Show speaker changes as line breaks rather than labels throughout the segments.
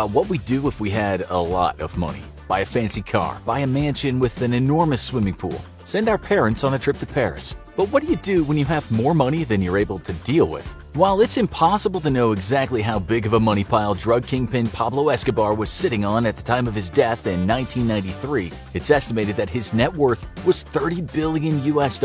What we'd do if we had a lot of money. Buy a fancy car, buy a mansion with an enormous swimming pool, send our parents on a trip to Paris. But what do you do when you have more money than you're able to deal with? While it's impossible to know exactly how big of a money pile drug kingpin Pablo Escobar was sitting on at the time of his death in 1993, it's estimated that his net worth was $30 billion US.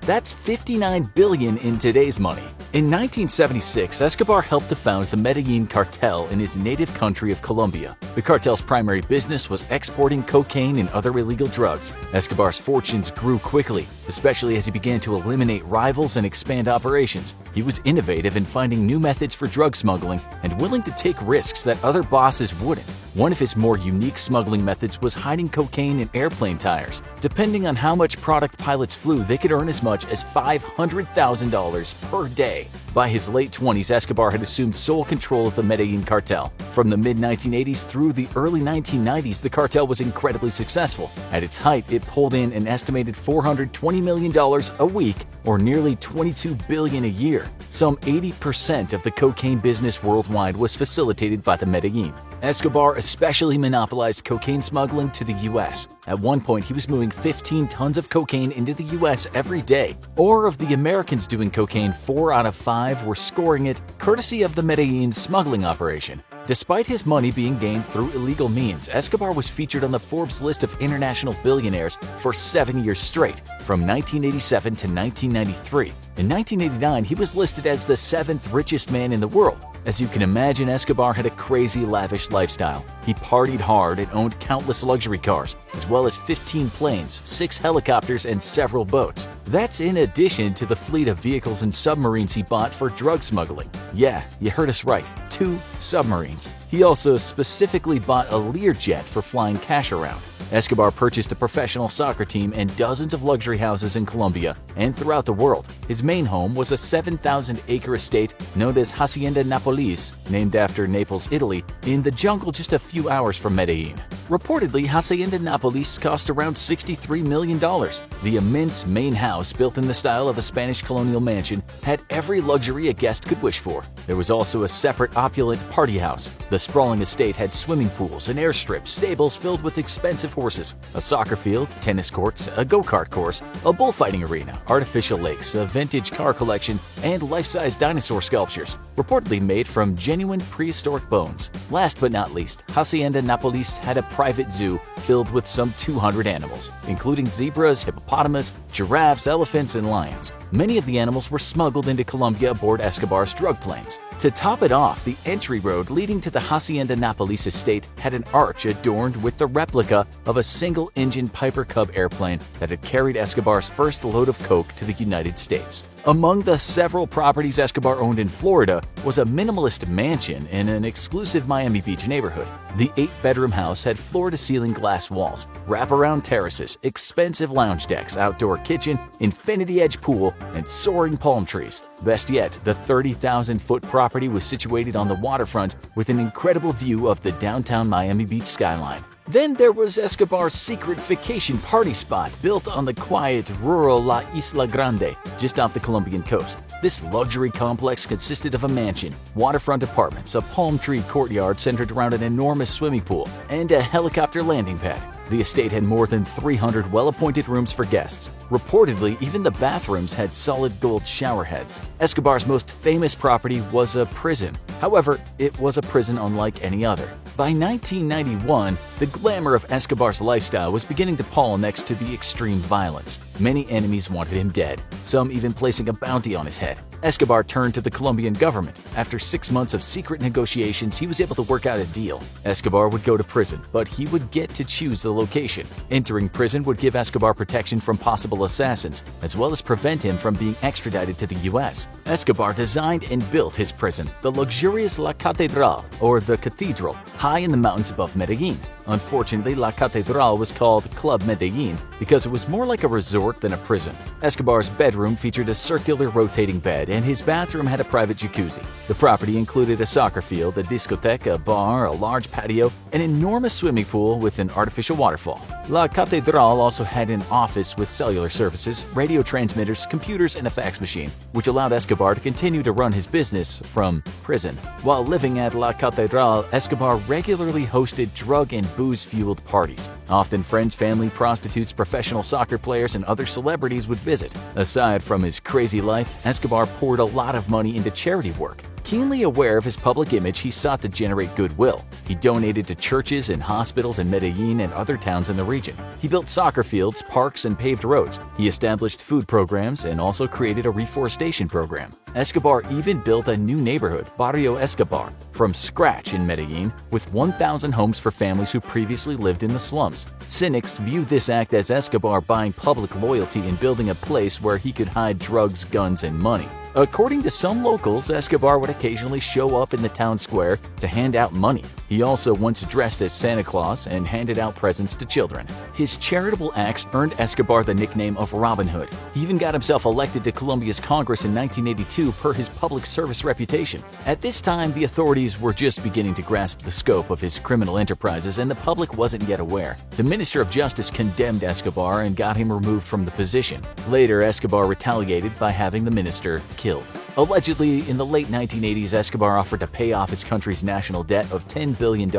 That's $59 billion in today's money. In 1976, Escobar helped to found the Medellin cartel in his native country of Colombia. The cartel's primary business was exporting cocaine and other illegal drugs. Escobar's fortunes grew quickly, especially as he began to eliminate rivals and expand operations. He was innovative in finding new methods for drug smuggling and willing to take risks that other bosses wouldn't. One of his more unique smuggling methods was hiding cocaine in airplane tires. Depending on how much product pilots flew, they could earn as much as $500,000 per day. By his late 20s, Escobar had assumed sole control of the Medellin cartel. From the mid-1980s through the early 1990s, the cartel was incredibly successful. At its height, it pulled in an estimated $420 million a week, or nearly $22 billion a year. Some 80% of the cocaine business worldwide was facilitated by the Medellin. Escobar especially monopolized cocaine smuggling to the U.S. At one point, he was moving 15 tons of cocaine into the U.S. every day. Or of the Americans doing cocaine, 4 out of 5 were scoring it, courtesy of the Medellin smuggling operation. Despite his money being gained through illegal means, Escobar was featured on the Forbes list of international billionaires for 7 years straight, from 1987 to 1993. In 1989, he was listed as the 7th richest man in the world. As you can imagine, Escobar had a crazy, lavish lifestyle. He partied hard and owned countless luxury cars, as well as 15 planes, 6 helicopters, and several boats. That's in addition to the fleet of vehicles and submarines he bought for drug smuggling. Yeah, you heard us right, 2 submarines. He also specifically bought a Learjet for flying cash around. Escobar purchased a professional soccer team and dozens of luxury houses in Colombia and throughout the world. His main home was a 7,000-acre estate known as Hacienda Nápoles, named after Naples, Italy, in the jungle just a few hours from Medellin. Reportedly, Hacienda Nápoles cost around $63 million. The immense main house, built in the style of a Spanish colonial mansion, had every luxury a guest could wish for. There was also a separate opulent party house. The sprawling estate had swimming pools, an airstrip, stables filled with expensive horses, a soccer field, tennis courts, a go-kart course, a bullfighting arena, artificial lakes, a vintage car collection, and life-size dinosaur sculptures, reportedly made from genuine prehistoric bones. Last but not least, Hacienda Nápoles had a private zoo filled with some 200 animals, including zebras, hippopotamus, giraffes, elephants, and lions. Many of the animals were smuggled into Colombia aboard Escobar's drug planes. To top it off, the entry road leading to the Hacienda Nápoles estate had an arch adorned with the replica of a single-engine Piper Cub airplane that had carried Escobar's first load of coke to the United States. Among the several properties Escobar owned in Florida was a minimalist mansion in an exclusive Miami Beach neighborhood. The 8-bedroom house had floor-to-ceiling glass walls, wraparound terraces, expensive lounge decks, outdoor kitchen, infinity-edge pool, and soaring palm trees. Best yet, the 30,000-foot property was situated on the waterfront with an incredible view of the downtown Miami Beach skyline. Then there was Escobar's secret vacation party spot built on the quiet, rural La Isla Grande, just off the Colombian coast. This luxury complex consisted of a mansion, waterfront apartments, a palm tree courtyard centered around an enormous swimming pool, and a helicopter landing pad. The estate had more than 300 well-appointed rooms for guests. Reportedly, even the bathrooms had solid gold shower heads. Escobar's most famous property was a prison. However, it was a prison unlike any other. By 1991, the glamour of Escobar's lifestyle was beginning to pall next to the extreme violence. Many enemies wanted him dead, some even placing a bounty on his head. Escobar turned to the Colombian government. After 6 months of secret negotiations, he was able to work out a deal. Escobar would go to prison, but he would get to choose the location. Entering prison would give Escobar protection from possible assassins, as well as prevent him from being extradited to the U.S. Escobar designed and built his prison, the luxurious La Catedral, or the Cathedral, high in the mountains above Medellin. Unfortunately, La Catedral was called Club Medellin because it was more like a resort than a prison. Escobar's bedroom featured a circular rotating bed, and his bathroom had a private jacuzzi. The property included a soccer field, a discotheque, a bar, a large patio, an enormous swimming pool with an artificial waterfall. La Catedral also had an office with cellular services, radio transmitters, computers, and a fax machine, which allowed Escobar to continue to run his business from prison. While living at La Catedral, Escobar regularly hosted drug and booze-fueled parties. Often friends, family, prostitutes, professional soccer players, and other celebrities would visit. Aside from his crazy life, Escobar poured a lot of money into charity work. Keenly aware of his public image, he sought to generate goodwill. He donated to churches and hospitals in Medellin and other towns in the region. He built soccer fields, parks, and paved roads. He established food programs and also created a reforestation program. Escobar even built a new neighborhood, Barrio Escobar, from scratch in Medellin, with 1,000 homes for families who previously lived in the slums. Cynics view this act as Escobar buying public loyalty and building a place where he could hide drugs, guns, and money. According to some locals, Escobar would occasionally show up in the town square to hand out money. He also once dressed as Santa Claus and handed out presents to children. His charitable acts earned Escobar the nickname of Robin Hood. He even got himself elected to Colombia's Congress in 1982 per his public service reputation. At this time, the authorities were just beginning to grasp the scope of his criminal enterprises, and the public wasn't yet aware. The Minister of Justice condemned Escobar and got him removed from the position. Later, Escobar retaliated by having the minister killed. Allegedly, in the late 1980s, Escobar offered to pay off his country's national debt of $10 billion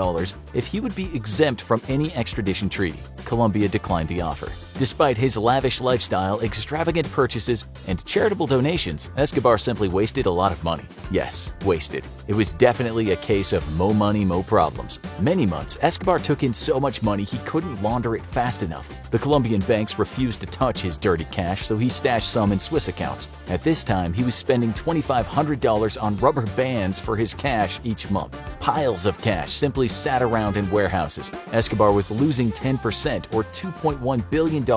if he would be exempt from any extradition treaty. Colombia declined the offer. Despite his lavish lifestyle, extravagant purchases, and charitable donations, Escobar simply wasted a lot of money. Yes, wasted. It was definitely a case of mo money, mo problems. Many months, Escobar took in so much money he couldn't launder it fast enough. The Colombian banks refused to touch his dirty cash, so he stashed some in Swiss accounts. At this time, he was spending $2,500 on rubber bands for his cash each month. Piles of cash simply sat around in warehouses. Escobar was losing 10% or $2.1 billion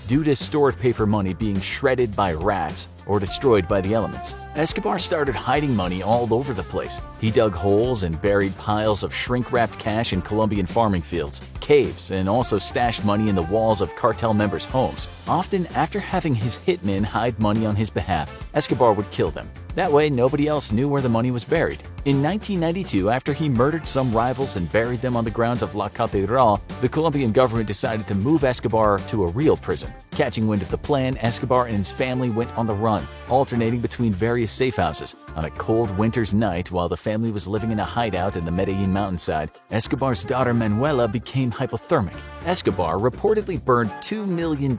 due to stored paper money being shredded by rats or destroyed by the elements. Escobar started hiding money all over the place. He dug holes and buried piles of shrink-wrapped cash in Colombian farming fields, caves, and also stashed money in the walls of cartel members' homes. Often, after having his hitmen hide money on his behalf, Escobar would kill them. That way, nobody else knew where the money was buried. In 1992, after he murdered some rivals and buried them on the grounds of La Catedral, the Colombian government decided to move Escobar to a real prison. Catching wind of the plan, Escobar and his family went on the run, alternating between various safe houses. On a cold winter's night, while the family was living in a hideout in the Medellin mountainside, Escobar's daughter Manuela became hypothermic. Escobar reportedly burned $2 million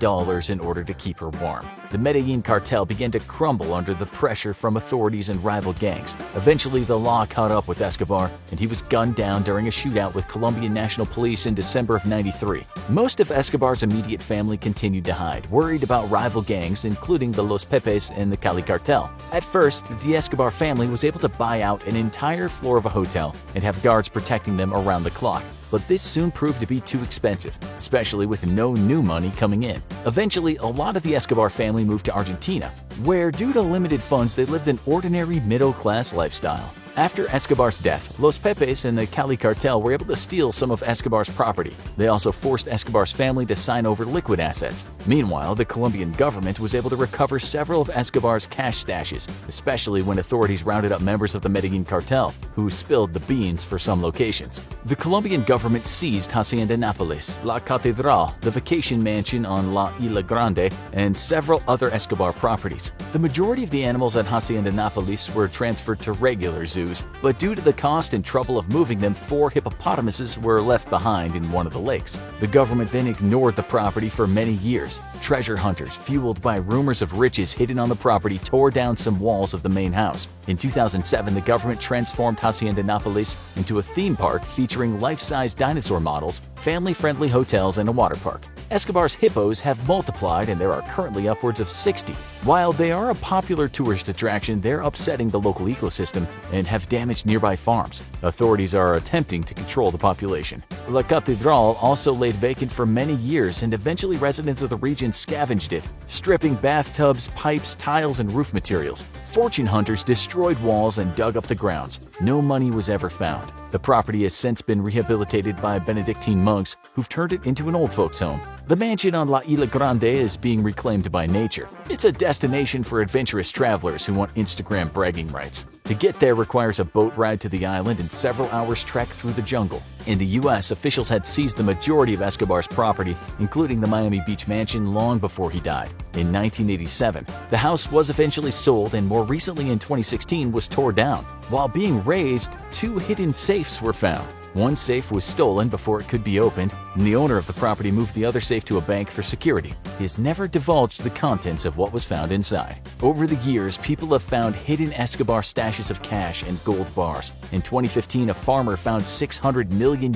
in order to keep her warm. The Medellin cartel began to crumble under the pressure from authorities and rival gangs. Eventually, the law caught up with Escobar, and he was gunned down during a shootout with Colombian National Police in December of '93. Most of Escobar's immediate family continued to hide, worried about rival gangs, including the Los Pepes and the Cali cartel. At first, the Escobar family was able to buy out an entire floor of a hotel and have guards protecting them around the clock. But this soon proved to be too expensive, especially with no new money coming in. Eventually, a lot of the Escobar family moved to Argentina, where due to limited funds they lived an ordinary middle-class lifestyle. After Escobar's death, Los Pepes and the Cali cartel were able to steal some of Escobar's property. They also forced Escobar's family to sign over liquid assets. Meanwhile, the Colombian government was able to recover several of Escobar's cash stashes, especially when authorities rounded up members of the Medellin cartel who spilled the beans for some locations. The Colombian government seized Hacienda Nápoles, La Catedral, the vacation mansion on La Isla Grande, and several other Escobar properties. The majority of the animals at Hacienda Nápoles were transferred to regular zoos, but due to the cost and trouble of moving them, 4 hippopotamuses were left behind in one of the lakes. The government then ignored the property for many years. Treasure hunters, fueled by rumors of riches hidden on the property, tore down some walls of the main house. In 2007, the government transformed Hacienda Nápoles into a theme park featuring life-size dinosaur models, family-friendly hotels, and a water park. Escobar's hippos have multiplied, and there are currently upwards of 60. While they are a popular tourist attraction, they're upsetting the local ecosystem and have damaged nearby farms. Authorities are attempting to control the population. La Catedral also laid vacant for many years, and eventually residents of the region scavenged it, stripping bathtubs, pipes, tiles, and roof materials. Fortune hunters destroyed walls and dug up the grounds. No money was ever found. The property has since been rehabilitated by Benedictine monks who've turned it into an old folks' home. The mansion on La Isla Grande is being reclaimed by nature. It's a destination for adventurous travelers who want Instagram bragging rights. To get there requires a boat ride to the island and several hours trek through the jungle. In the U.S., officials had seized the majority of Escobar's property, including the Miami Beach mansion, long before he died. In 1987, the house was eventually sold and more recently in 2016 was torn down. While being razed, 2 hidden safes were found. One safe was stolen before it could be opened, and the owner of the property moved the other safe to a bank for security. He has never divulged the contents of what was found inside. Over the years, people have found hidden Escobar stashes of cash and gold bars. In 2015, a farmer found $600 million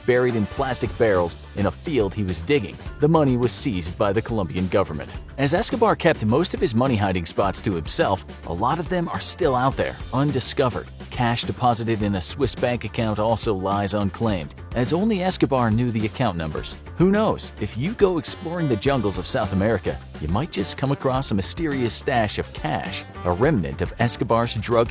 buried in plastic barrels in a field he was digging. The money was seized by the Colombian government. As Escobar kept most of his money hiding spots to himself, a lot of them are still out there, undiscovered. Cash deposited in a Swiss bank account also lies unclaimed, as only Escobar knew the account numbers. Who knows, if you go exploring the jungles of South America, you might just come across a mysterious stash of cash, a remnant of Escobar's drug